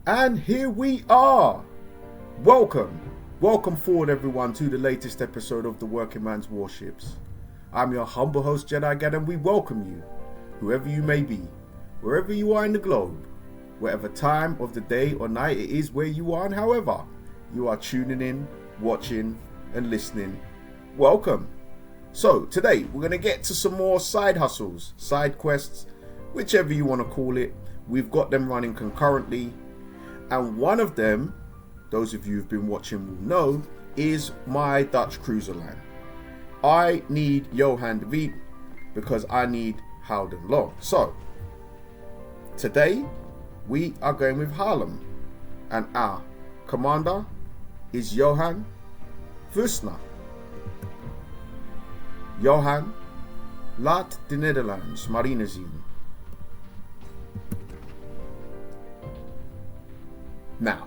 And here we are. Welcome forward everyone to the latest episode of the Working Man's Warships. I'm your humble host Jedi Gad, and we welcome you, whoever you may be, wherever you are in the globe, whatever time of the day or night it is where you are, and however you are tuning in, watching and listening. Welcome. So today we're going to get to some more side hustles, side quests, whichever you want to call it. We've got them running concurrently. And one of them, those of you who've been watching will know, is my Dutch cruiser line. I need Johan de Wiet because I need Howden Long. So, today we are going with Haarlem. And our commander is Johan Vusna. Johan, laat de Nederlands marine zien. Now,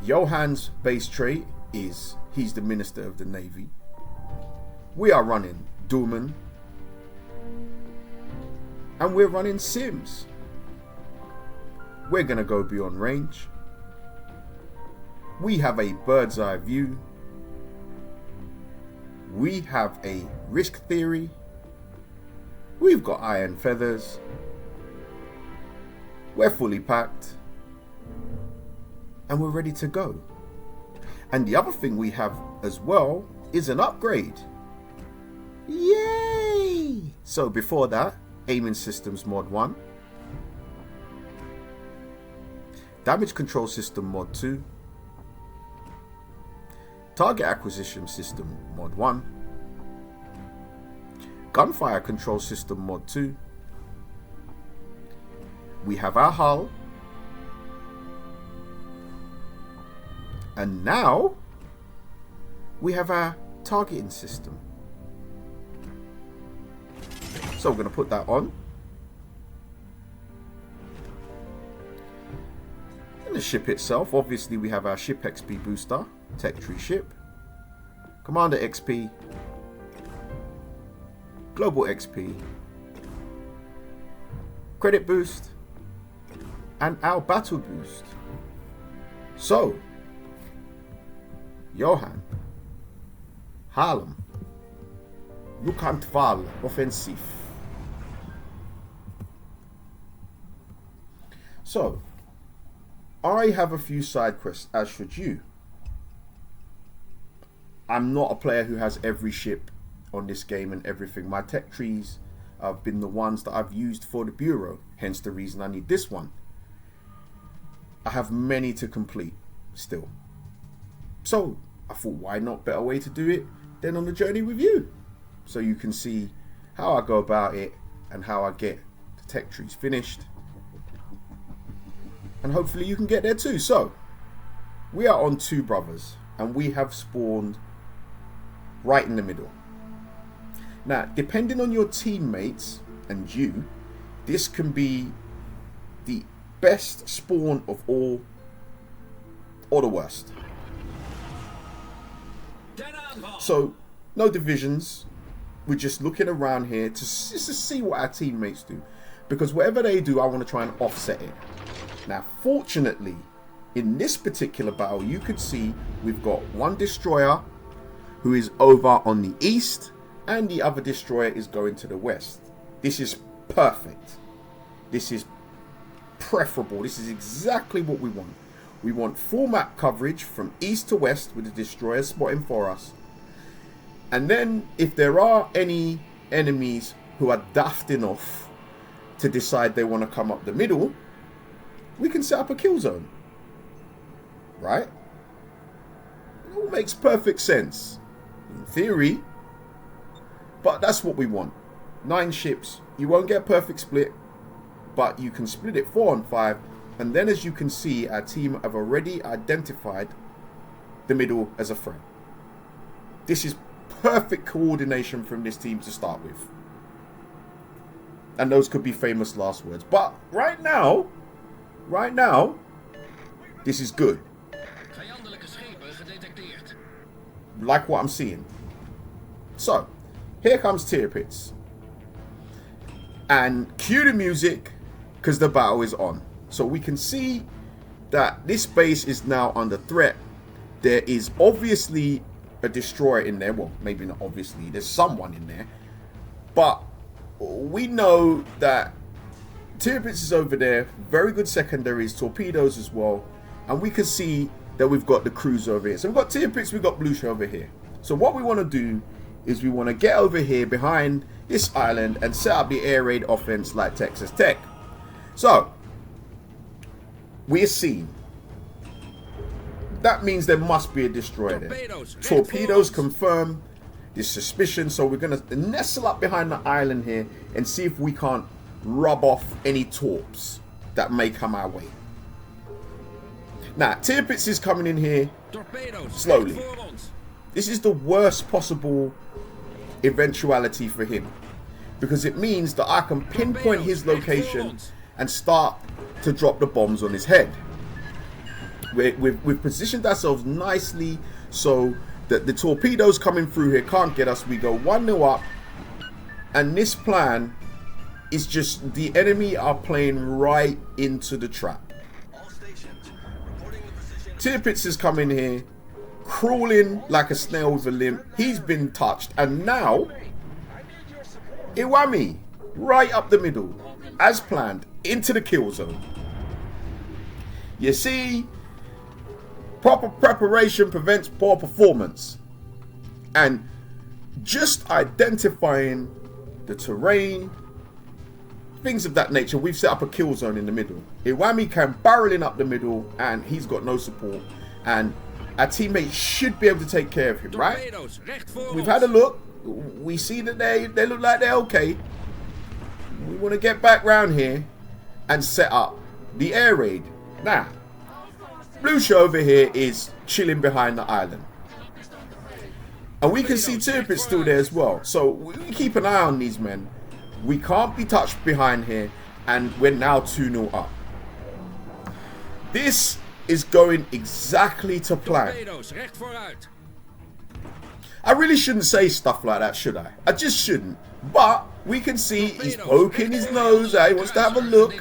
Johan's base trait is he's the Minister of the Navy. We are running Doelman. And we're running Sims. We're going to go beyond range. We have a bird's eye view. We have a risk theory. We've got iron feathers. We're fully packed. And we're ready to go. And the other thing we have as well is an upgrade. Yay! So before that, aiming systems mod 1. Damage control system mod 2. Target acquisition system mod 1. Gunfire control system mod 2. We have our hull. And now we have our targeting system. So we're going to put that on. And the ship itself, obviously we have our ship XP booster, tech tree ship, commander XP, global XP, credit boost, and our battle boost. So Johan, Haarlem, Luchtvaartval offensief. So, I have a few side quests, as should you. I'm not a player who has every ship on this game and everything. My tech trees have been the ones that I've used for the Bureau, hence the reason I need this one. I have many to complete still. So, I thought, why not better way to do it than on the journey with you? So you can see how I go about it and how I get the tech trees finished. And hopefully you can get there too. So, we are on Two Brothers and we have spawned right in the middle. Now, depending on your teammates and you, this can be the best spawn of all or the worst. So, no divisions. We're just looking around here to just to see what our teammates do. Because whatever they do, I want to try and offset it. Now, fortunately, in this particular battle, you could see we've got one destroyer who is over on the east, and the other destroyer is going to the west. This is perfect. This is preferable. This is exactly what we want. We want full map coverage from east to west with the destroyer spotting for us. And then if there are any enemies who are daft enough to decide they want to come up the middle, we can set up a kill zone. Right? It all makes perfect sense. In theory. But that's what we want. 9 ships. You won't get a perfect split. But you can split it 4 on 5. And then as you can see, our team have already identified the middle as a threat. This is perfect coordination from this team to start with. And those could be famous last words. But right now, this is good. Like what I'm seeing. So, here comes Tirpitz. And cue the music, because the battle is on. So we can see that this base is now under threat. There is obviously a destroyer in there. Well, maybe not obviously. There's someone in there. But we know that Tirpitz is over there. Very good secondaries, torpedoes as well. And we can see that we've got the cruiser over here. So we've got Tirpitz, we've got Blucher over here. So what we want to do is we want to get over here behind this island and set up the air raid offense like Texas Tech. So we're seen. That means there must be a destroyer there. Torpedoes confirm this suspicion. So we're going to nestle up behind the island here and see if we can't rub off any torps that may come our way. Now, Tirpitz is coming in here slowly. This is the worst possible eventuality for him, because it means that I can pinpoint his location and start to drop the bombs on his head. We've positioned ourselves nicely so that the torpedoes coming through here can't get us. We go 1-0 up, and this plan is just the enemy are playing right into the trap. Tirpitz is coming here, crawling like a snail with a limp. He's been touched, and now Iwami right up the middle, as planned, into the kill zone. You see, proper preparation prevents poor performance, and just identifying the terrain, things of that nature, we've set up a kill zone in the middle. Iwami can barrel in up the middle, and he's got no support, and our teammates should be able to take care of him, right? We've had a look. We see that they look like they're okay. We want to get back round here and set up the air raid. Now, Blucher over here is chilling behind the island. And we can see Tirpitz still there as well. So we keep an eye on these men. We can't be touched behind here, and we're now 2-0 up. This is going exactly to plan. I really shouldn't say stuff like that, should I? I just shouldn't. But we can see he's poking his nose out. He wants to have a look.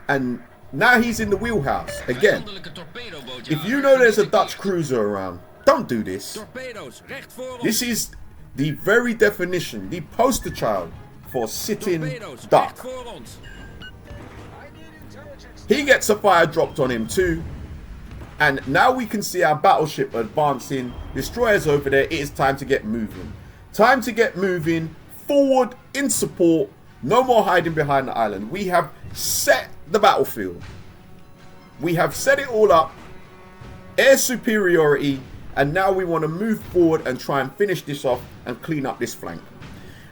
And now he's in the wheelhouse again. If you know there's a Dutch cruiser around, don't do this. This is the very definition, the poster child for sitting duck. He gets a fire dropped on him too. And now we can see our battleship advancing. Destroyers over there. It is time to get moving. Time to get moving. Forward in support. No more hiding behind the island. We have set the battlefield. We have set it all up. Air superiority. And now we want to move forward and try and finish this off and clean up this flank.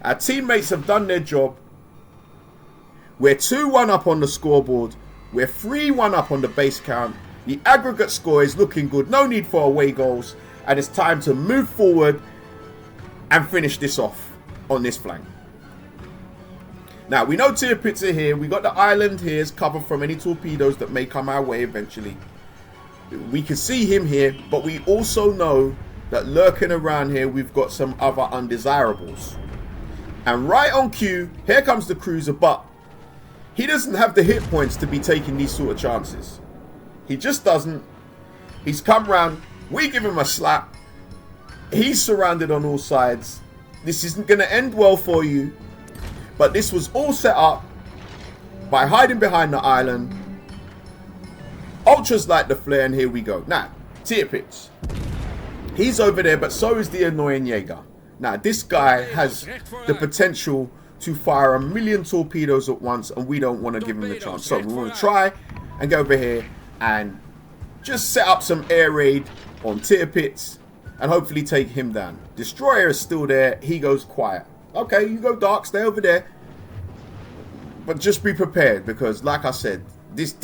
Our teammates have done their job. We're 2-1 up on the scoreboard. We're 3-1 up on the base count. The aggregate score is looking good. No need for away goals. And it's time to move forward and finish this off on this flank. Now, we know Tirpitz are here. We got the island here as cover from any torpedoes that may come our way eventually. We can see him here. But we also know that lurking around here, we've got some other undesirables. And right on cue, here comes the cruiser. But he doesn't have the hit points to be taking these sort of chances. He just doesn't. He's come round. We give him a slap. He's surrounded on all sides. This isn't going to end well for you. But this was all set up by hiding behind the island. Ultras like the flare, and here we go. Now, Tirpitz. He's over there, but so is the annoying Jaeger. Now, this guy has the potential to fire 1,000,000 torpedoes at once, and we don't want to give him the chance. So we want to try and go over here and just set up some air raid on Tirpitz and hopefully take him down. Destroyer is still there. He goes quiet. Okay, you go dark, stay over there. But just be prepared, because like I said, these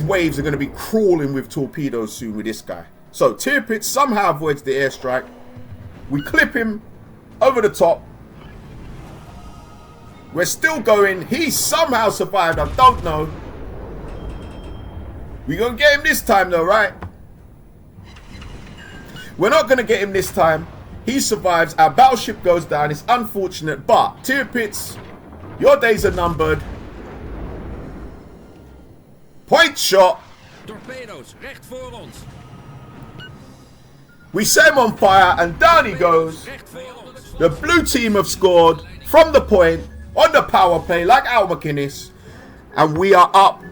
waves are going to be crawling with torpedoes soon with this guy. So Tirpitz somehow avoids the airstrike. We clip him over the top. We're still going. He somehow survived. I don't know. We're going to get him this time though, right? We're not going to get him this time. He survives. Our battleship goes down. It's unfortunate. But Tirpitz, your days are numbered. Point shot. Torpedo's recht voor ons. We set him on fire and down he goes. Recht voor ons. The blue team have scored from the point on the power play like Al McInnes. And we are up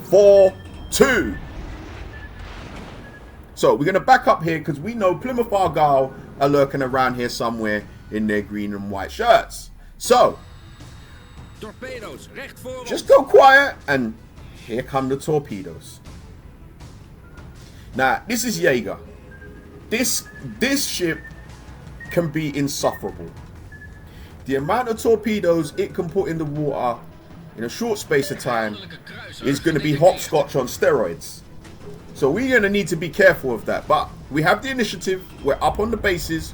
4-2. So we're going to back up here because we know Plymouth Argyle are lurking around here somewhere in their green and white shirts. So Torpedo's recht voor ons. just go quiet and here come the torpedoes. Now this is Jaeger. This ship can be insufferable. The amount of torpedoes it can put in the water in a short space of time is going to be hopscotch on steroids. So we're going to need to be careful of that. But we have the initiative. We're up on the bases.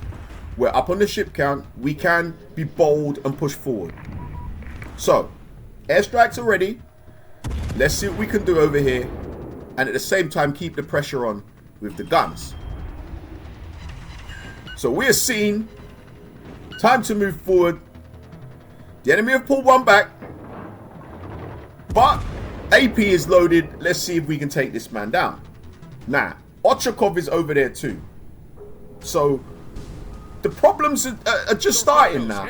We're up on the ship count. We can be bold and push forward. So, airstrikes are ready. Let's see what we can do over here. And at the same time, keep the pressure on with the guns. So we're seen. Time to move forward. The enemy have pulled one back. But AP is loaded. Let's see if we can take this man down. Now, Ochakov is over there too. So, the problems are just starting now.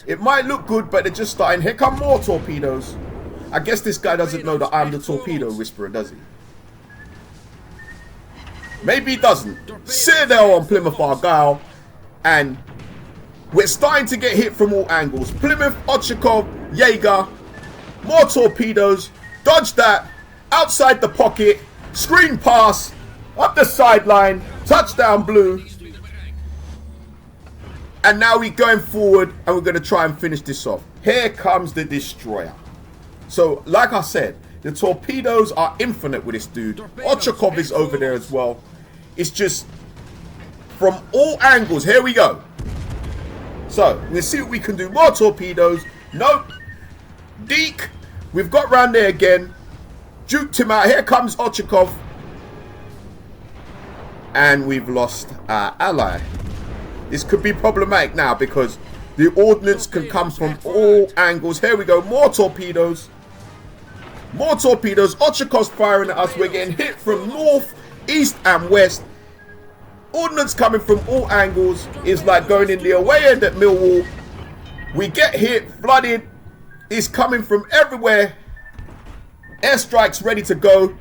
It might look good, but they're just starting. Here come more torpedoes. I guess this guy doesn't know that I'm the torpedo whisperer, does he? Maybe he doesn't. Citadel on Plymouth Argyle. And we're starting to get hit from all angles. Plymouth, Ochakov, Jaeger. More torpedoes. Dodge that. Outside the pocket. Screen pass. Up the sideline. Touchdown blue. And now we're going forward and we're going to try and finish this off. Here comes the destroyer. So, like I said, the torpedoes are infinite with this dude. Ochakov is over there as well. It's just from all angles. Here we go. So, we'll see what we can do. More torpedoes. Nope. Deke. We've got round there again. Juked him out. Here comes Ochakov. And we've lost our ally. This could be problematic now because the ordnance can come from all angles. Here we go. More torpedoes. More torpedoes. Ochakov's firing at us. We're getting hit from north, east, and west. Ordnance coming from all angles. It's like going in the away end at Millwall. We get hit, flooded. It's coming from everywhere. Airstrikes ready to go.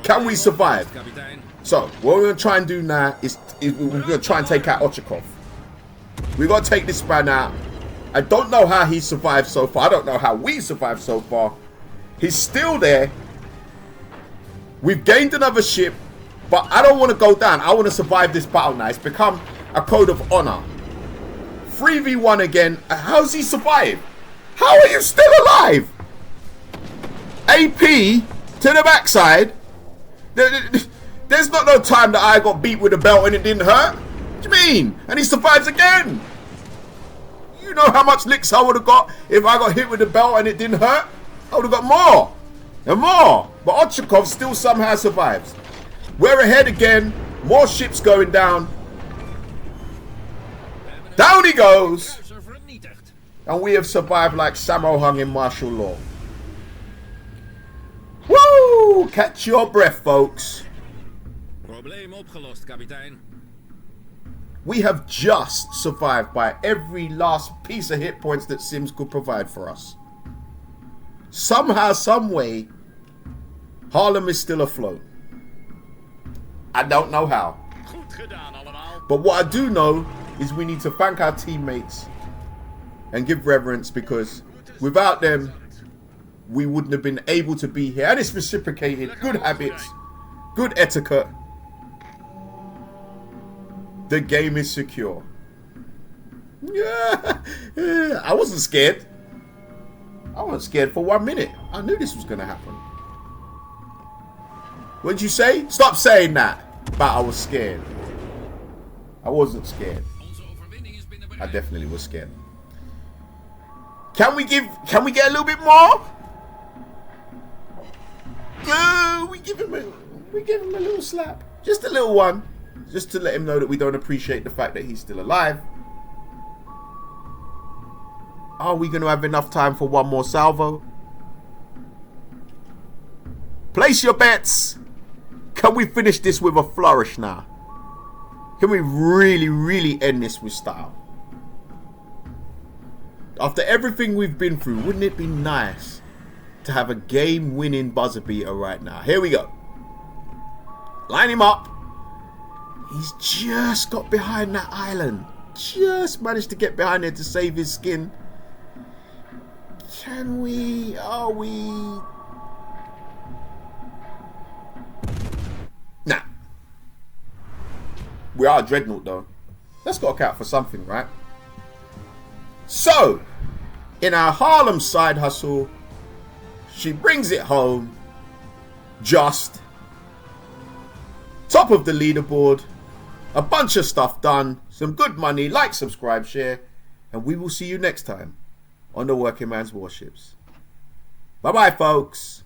Can we survive? So, what we're going to try and do now is we're going to try and take out Ochakov. We've got to take this man out. I don't know how he survived so far. I don't know how we survived so far. He's still there. We've gained another ship. But I don't want to go down. I want to survive this battle now. It's become a code of honor. 3v1 again. How's he survived? How are you still alive? AP to the backside. There's not no time that I got beat with a belt and it didn't hurt. What do you mean? And he survives again. You know how much licks I would have got if I got hit with the belt and it didn't hurt? I would have got more and more. But Ochakov still somehow survives. We're ahead again. More ships going down. Down he goes. And we have survived like Sammo hung in martial law. Woo! Catch your breath, folks. Probleem opgelost, kapitein. We have just survived by every last piece of hit points that Sims could provide for us. Somehow, some way, Harlem is still afloat. I don't know how. But what I do know is we need to thank our teammates and give reverence because without them, we wouldn't have been able to be here. And it's reciprocated. Good habits. Good etiquette. The game is secure. Yeah. I wasn't scared. I wasn't scared for 1 minute. I knew this was going to happen. What did you say? Stop saying that. But I was scared. I wasn't scared. I definitely was scared. Can we get a little bit more? We give him a little slap. Just a little one. Just to let him know that we don't appreciate the fact that he's still alive. Are we going to have enough time for one more salvo? Place your bets. Can we finish this with a flourish now? Can we really, really end this with style? After everything we've been through, wouldn't it be nice to have a game-winning buzzer beater right now? Here we go. Line him up. He's just got behind that island. Just managed to get behind there to save his skin. Can we? Are we? Nah. We are a dreadnought though. Let's got to account for something, right? So, in our Harlem side hustle, she brings it home. Just top of the leaderboard. A bunch of stuff done. Some good money. Like, subscribe, share. And we will see you next time on the Working Man's Warships. Bye-bye, folks.